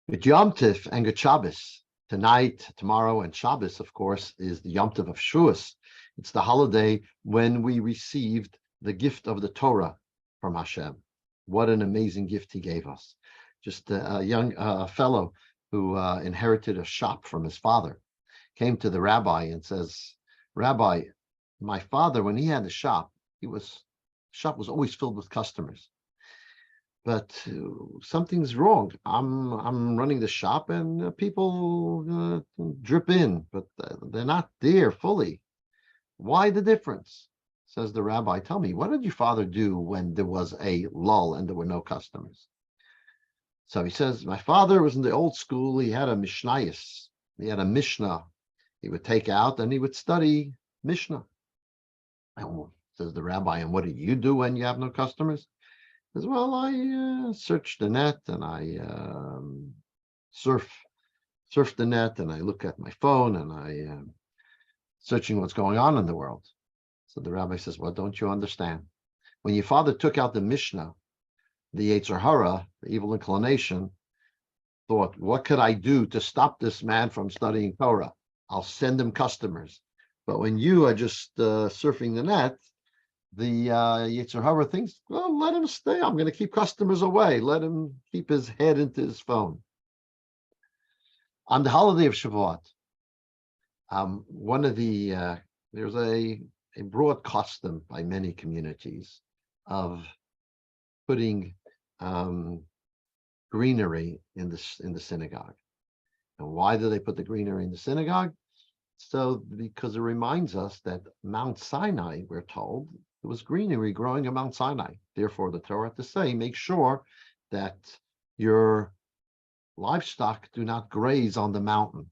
Good Yom Tif and Good Shabbos. Tonight, tomorrow, and Shabbos, of course, is the Yom Tif of Shavuot. It's the holiday when we received the gift of the Torah from Hashem. What an amazing gift He gave us. Just a young fellow who inherited a shop from his father came to the rabbi and says, "Rabbi, my father, when he had the shop, shop was always filled with customers. But something's wrong. I'm running the shop and people drip in, but they're not there fully. Why the difference?" Says the rabbi, "Tell me, what did your father do when there was a lull and there were no customers?" So he says, "My father was in the old school. He had a mishnayos. He had a mishnah. He would take out and he would study mishnah." Oh, says the rabbi, "And what do you do when you have no customers?" He says, "Well, I search the net and I surf the net and I look at my phone and I searching what's going on in the world." So the rabbi says, "Well, don't you understand? When your father took out the Mishnah, the Yetzer Hara, the evil inclination, thought, what could I do to stop this man from studying Torah? I'll send him customers. But when you are just surfing the net, the Yetzer Hara thinks, well, let him stay. I'm going to keep customers away. Let him keep his head into his phone." On the holiday of Shavuot, there's a broad custom by many communities of putting greenery in the synagogue. And why do they put the greenery in the synagogue? So because it reminds us that Mount Sinai, we're told, there was greenery growing on Mount Sinai. Therefore, the Torah had to say, make sure that your livestock do not graze on the mountain.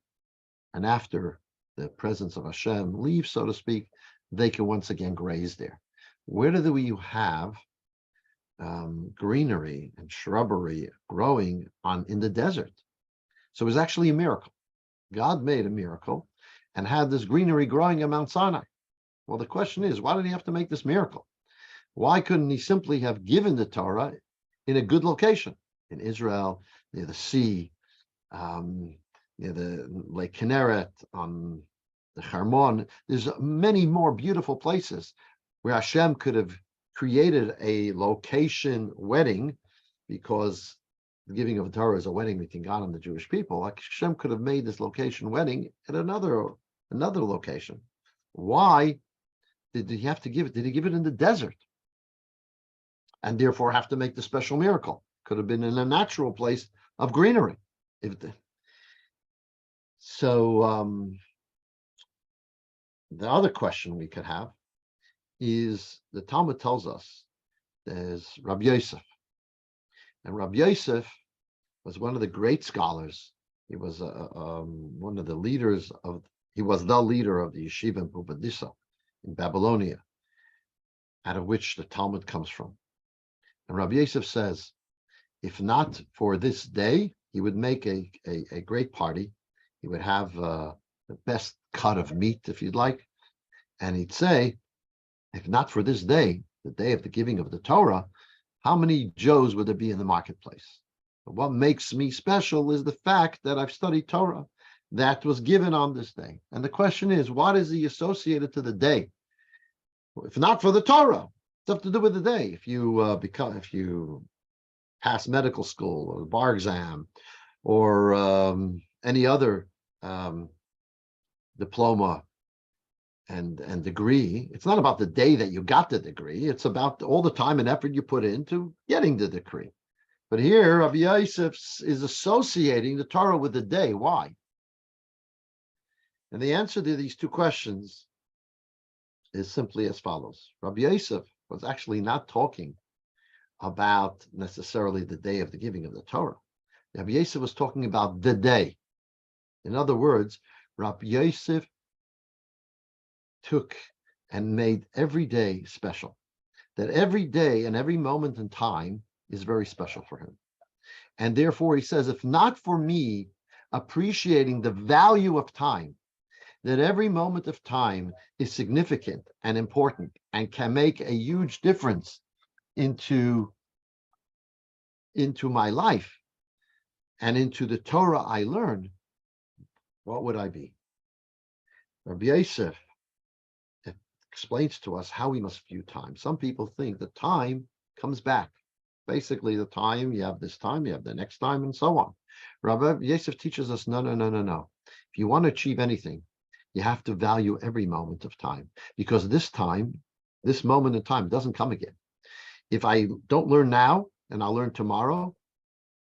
And after the presence of Hashem leaves, so to speak, they can once again graze there. Where do we have greenery and shrubbery growing in the desert? So it was actually a miracle. God made a miracle and had this greenery growing on Mount Sinai. Well, the question is, why did He have to make this miracle? Why couldn't He simply have given the Torah in a good location in Israel, near the sea, near the Lake Kinneret, on the Hermon? There's many more beautiful places where Hashem could have created a location wedding, because the giving of the Torah is a wedding between God and the Jewish people. Like Hashem could have made this location wedding at another location. Why did He have to give it? Did He give it in the desert and therefore have to make the special miracle? Could have been in a natural place of greenery. So the other question we could have is, the Talmud tells us there's Rabbi Yosef. And Rabbi Yosef was one of the great scholars. He was one of the leaders he was the leader of the yeshiva in Bubadissa in Babylonia, out of which the Talmud comes from. And Rabbi Yosef says, if not for this day, he would make a great party. He would have the best cut of meat, if you'd like. And he'd say, if not for this day, the day of the giving of the Torah, how many Joes would there be in the marketplace? But what makes me special is the fact that I've studied Torah that was given on this day. And the question is, what is he associated to the day? If not for the Torah, it's up to do with the day. If you pass medical school or the bar exam or any other diploma and degree, it's not about the day that you got the degree. It's about all the time and effort you put into getting the degree. But here, Rabbi Yosef is associating the Torah with the day. Why? And the answer to these two questions is simply as follows. Rabbi Yosef was actually not talking about necessarily the day of the giving of the Torah. Rabbi Yosef was talking about the day. In other words, Rabbi Yosef took and made every day special. That every day and every moment in time is very special for him. And therefore he says, if not for me appreciating the value of time, that every moment of time is significant and important and can make a huge difference into my life, and into the Torah I learn, what would I be? Rabbi Yosef explains to us how we must view time. Some people think that time comes back. Basically, the time, you have this time, you have the next time, and so on. Rabbi Yosef teaches us, no. If you want to achieve anything, you have to value every moment of time, because this time, this moment in time doesn't come again. If I don't learn now and I'll learn tomorrow,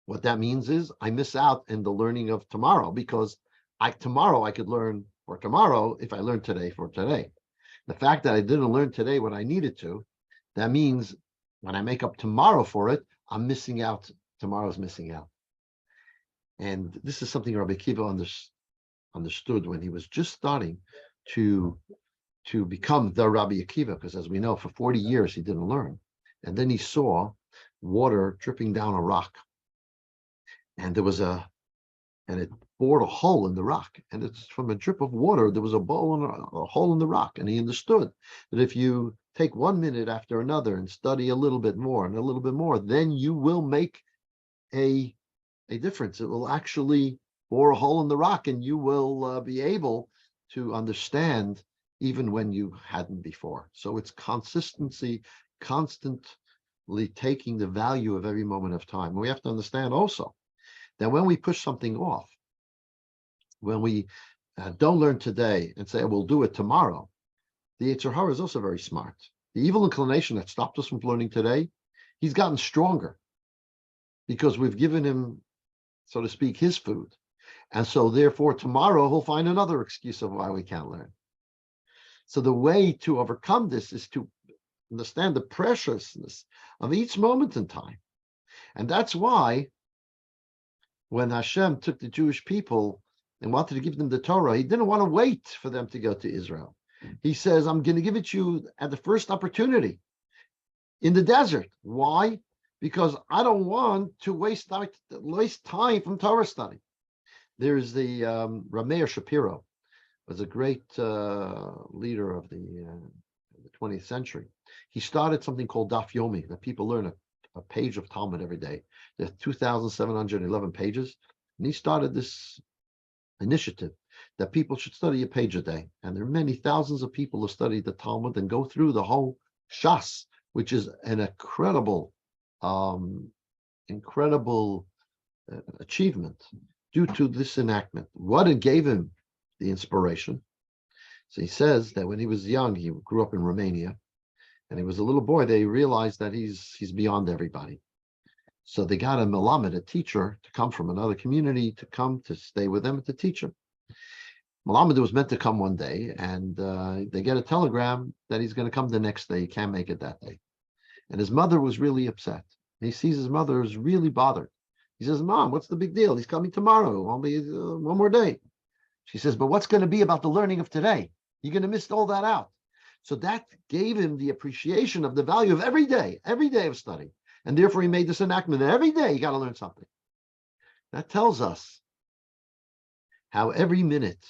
what that means is I miss out in the learning of tomorrow, because tomorrow I could learn for tomorrow if I learn today for today. The fact that I didn't learn today what I needed to, that means when I make up tomorrow for it, I'm missing out. Tomorrow's missing out. And this is something Rabbi Kiva understood when he was just starting to become the Rabbi Akiva, because as we know, for 40 years he didn't learn. And then he saw water dripping down a rock. And it bored a hole in the rock. And it's from a drip of water, there was a hole in the rock. And he understood that if you take 1 minute after another and study a little bit more and a little bit more, then you will make a difference. It will actually bore a hole in the rock, and you will be able to understand even when you hadn't before. So it's consistency, constantly taking the value of every moment of time. We have to understand also that when we push something off, when we don't learn today and say, we'll do it tomorrow, the Yetzer Hara is also very smart. The evil inclination that stopped us from learning today, he's gotten stronger because we've given him, so to speak, his food. And so therefore tomorrow he'll find another excuse of why we can't learn. So the way to overcome this is to understand the preciousness of each moment in time. And that's why when Hashem took the Jewish people and wanted to give them the Torah, he didn't want to wait for them to go to Israel. He says, I'm going to give it to you at the first opportunity in the desert. Why? Because I don't want to waste time from Torah study. There's the Rabbi Schapiro, was a great leader of the 20th century. He started something called Daf Yomi, that people learn a page of Talmud every day. There's 2,711 pages. And he started this initiative that people should study a page a day. And there are many thousands of people who study the Talmud and go through the whole Shas, which is an incredible achievement due to this enactment. What it gave him the inspiration. So he says that when he was young, he grew up in Romania, and he was a little boy. They realized that he's beyond everybody. So they got a melamed, a teacher, to come from another community, to come to stay with them and to teach him. Melamed was meant to come one day, and they get a telegram that he's going to come the next day. He can't make it that day. And his mother was really upset. He sees his mother is really bothered. He says, Mom, what's the big deal? He's coming tomorrow, only one more day. She says, but what's going to be about the learning of today? You're going to miss all that out. So that gave him the appreciation of the value of every day of study. And therefore he made this enactment that every day you got to learn something. That tells us how every minute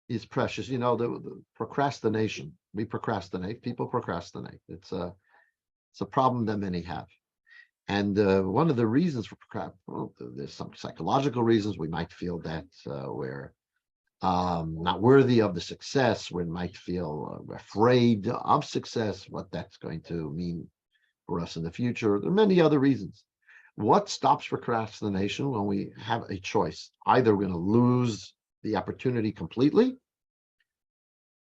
is precious. You know, the procrastination. We procrastinate. People procrastinate. It's a problem that many have. And one of the reasons for procrastination, there's some psychological reasons. We might feel that we're not worthy of the success. We might feel afraid of success, what that's going to mean for us in the future. There are many other reasons. What stops procrastination? When we have a choice. Either we're going to lose the opportunity completely,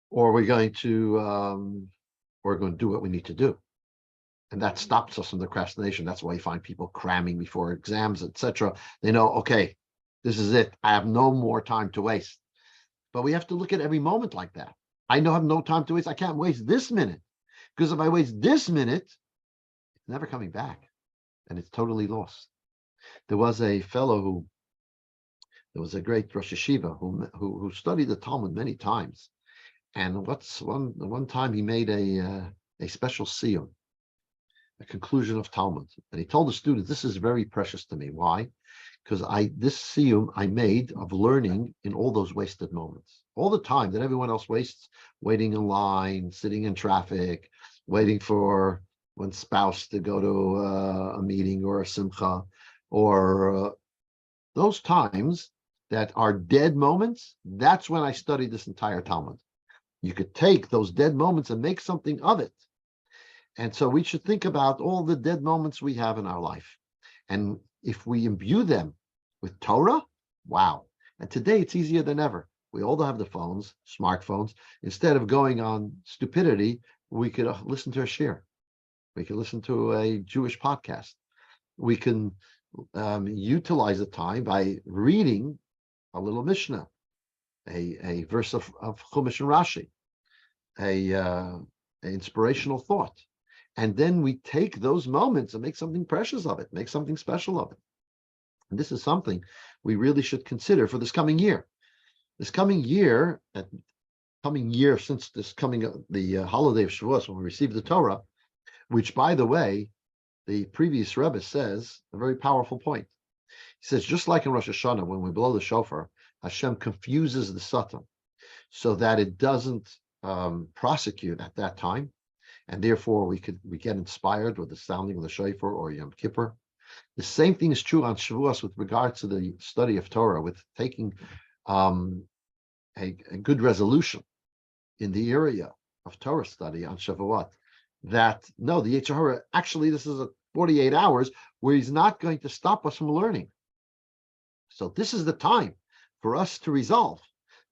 or we're going to do what we need to do. And that stops us from the procrastination. That's why you find people cramming before exams, etc. They know, okay, this is it. I have no more time to waste. But we have to look at every moment like that. I have no time to waste. I can't waste this minute. Because if I waste this minute, it's never coming back. And it's totally lost. There was a fellow there was a great Rosh Yeshiva who studied the Talmud many times. And one time he made a special siyum, a conclusion of Talmud. And he told the students, this is very precious to me. Why? Because this siyum I made of learning in all those wasted moments. All the time that everyone else wastes, waiting in line, sitting in traffic, waiting for one spouse to go to a meeting or a simcha, or Those times that are dead moments, that's when I study this entire Talmud. You could take those dead moments and make something of it. And so we should think about all the dead moments we have in our life. And if we imbue them with Torah, wow. And today it's easier than ever. We all have the phones, smartphones. Instead of going on stupidity, we could listen to a shir. We could listen to a Jewish podcast. We can utilize the time by reading a little Mishnah, a verse of Chumash and Rashi, an inspirational thought. And then we take those moments and make something precious of it, make something special of it. And this is something we really should consider for this coming year. This coming year, since this coming the holiday of Shavuot, when we receive the Torah, which, by the way, the previous Rebbe says a very powerful point. He says, just like in Rosh Hashanah, when we blow the shofar, Hashem confuses the Satan so that it doesn't prosecute at that time. And therefore, we get inspired with the sounding of the shofar or Yom Kippur. The same thing is true on Shavuos with regard to the study of Torah, with taking a good resolution in the area of Torah study on Shavuot. That no, the Yetzer Hara, actually, this is a 48 hours where he's not going to stop us from learning. So this is the time for us to resolve,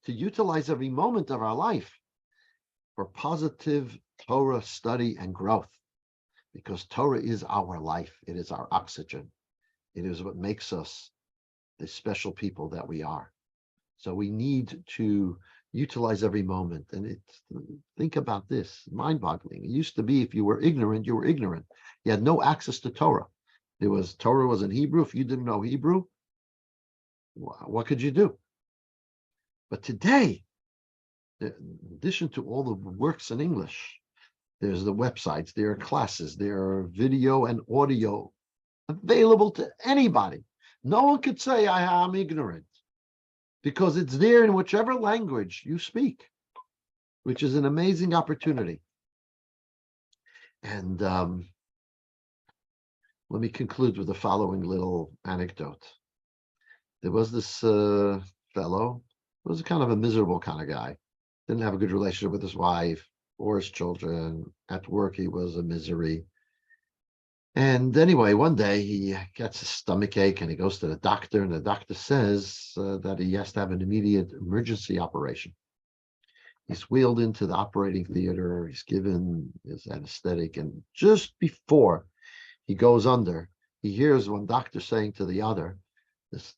to utilize every moment of our life for positive Torah study and growth, because Torah is our life. It is our oxygen. It is what makes us the special people that we are. So we need to utilize every moment. And think about this, mind-boggling. It used to be if you were ignorant, you were ignorant. You had no access to Torah. Torah was in Hebrew. If you didn't know Hebrew, what could you do? But today, in addition to all the works in English, there's the websites, there are classes, there are video and audio available to anybody. No one could say I'm ignorant, because it's there in whichever language you speak, which is an amazing opportunity. And let me conclude with the following little anecdote. There was this fellow who was kind of a miserable kind of guy. Didn't have a good relationship with his wife or his children. At work, he was a misery. And anyway, one day he gets a stomach ache and he goes to the doctor, and the doctor says that he has to have an immediate emergency operation. He's wheeled into the operating theater. He's given his anesthetic. And just before he goes under, he hears one doctor saying to the other, this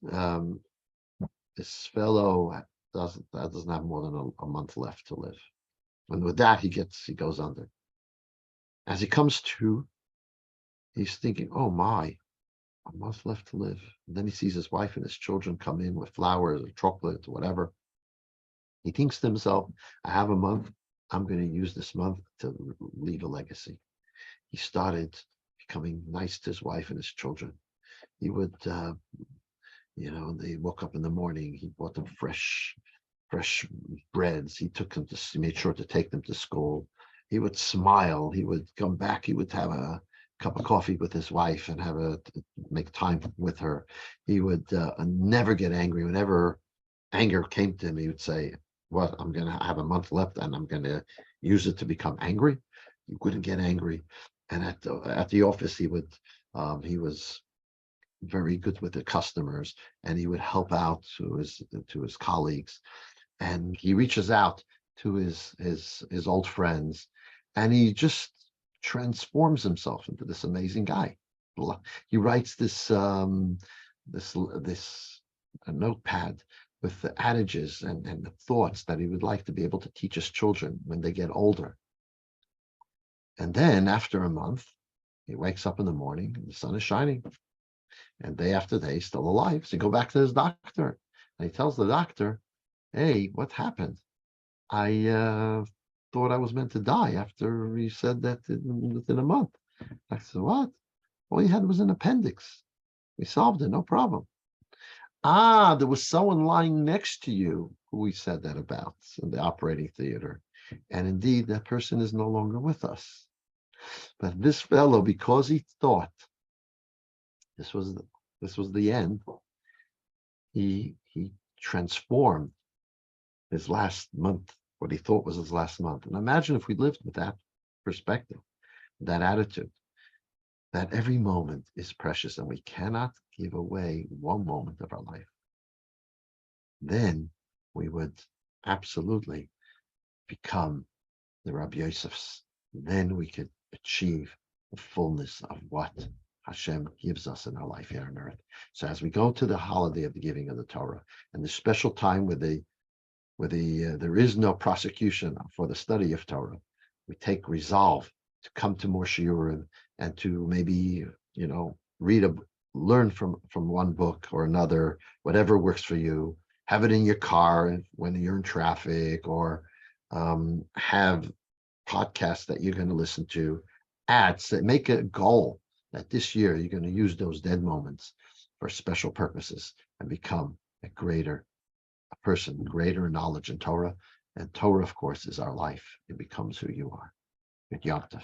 fellow doesn't have more than a month left to live. And with that, he goes under. As he comes to, he's thinking, oh my, a month left to live. And then he sees his wife and his children come in with flowers or chocolate or whatever. He thinks to himself, I have a month. I'm going to use this month to leave a legacy. He started becoming nice to his wife and his children. He would, they woke up in the morning. He bought them fresh breads. He made sure to take them to school. He would smile. He would come back. He would have a cup of coffee with his wife and make time with her. He would never get angry. Whenever anger came to him, he would say, "What? I'm going to have a month left, and I'm going to use it to become angry." He wouldn't get angry. And at the office, he was very good with the customers, and he would help out to his colleagues. And he reaches out to his old friends, and he just transforms himself into this amazing guy. He writes this notepad with the adages and the thoughts that he would like to be able to teach his children when they get older. And then after a month, he wakes up in the morning and the sun is shining. And day after day, still alive. So he goes back to his doctor, and he tells the doctor, "Hey, what happened? I thought I was meant to die after he said that within a month." I said, "What? All he had was an appendix. We solved it, no problem." "Ah, there was someone lying next to you who we said that about in the operating theater. And indeed, that person is no longer with us. But this fellow, because he thought this was the end, he transformed his last month, what he thought was his last month. And imagine if we lived with that perspective, that attitude, that every moment is precious and we cannot give away one moment of our life. Then we would absolutely become the Rabbi Yosefs. Then we could achieve the fullness of what Hashem gives us in our life here on earth. So as we go to the holiday of the giving of the Torah and the special time where there is no prosecution for the study of Torah, we take resolve to come to more shiurim and to maybe learn from one book or another, whatever works for you. Have it in your car when you're in traffic, or have podcasts that you're going to listen to, ads that make a goal that this year you're going to use those dead moments for special purposes and become a person, greater in knowledge in Torah. And Torah, of course, is our life. It becomes who you are. Good Yom Tov.